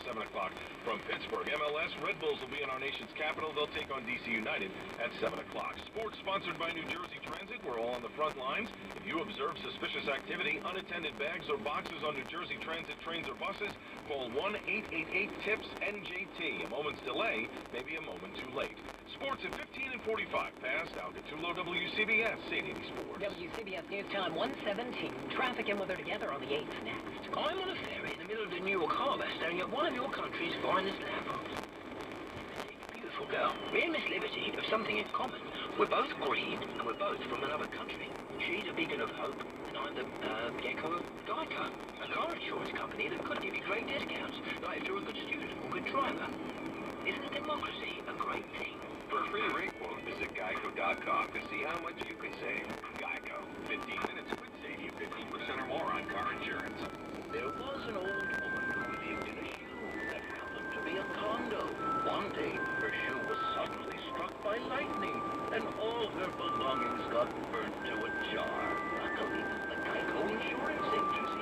7 o'clock from Pittsburgh. MLS, Red Bulls will be in our nation's capital. They'll take on DC United at 7 o'clock. Sports sponsored by New Jersey Transit. We're all on the front lines. If you observe suspicious activity, unattended bags or boxes on New Jersey Transit trains or buses, call 1-888-TIPS-NJT. A moment's delay may be a moment too late. Sports at 15 and 45. Passed out to Tulo WCBS 880 Sports. WCBS News Time 117. Traffic and weather together on the 8th next. I'm on a ferry in the middle of the New York Harbor staring at one of your country's finest landmarks. Beautiful girl. Me and Miss Liberty have something in common. We're both green and we're both from another country. She's a beacon of hope and I'm the gecko of Geico, a car insurance company that could give you great discounts, like if you're a good student or good driver. Isn't democracy a great thing? For a free rate quote, visit geico.com to see how much you could save. Geico. 15 minutes could save you 15% or more on car insurance. There was an old woman who lived in a shoe that happened to be a condo. One day, her shoe was suddenly struck by lightning, and all her belongings got burnt to a jar. Luckily, the Geico insurance agency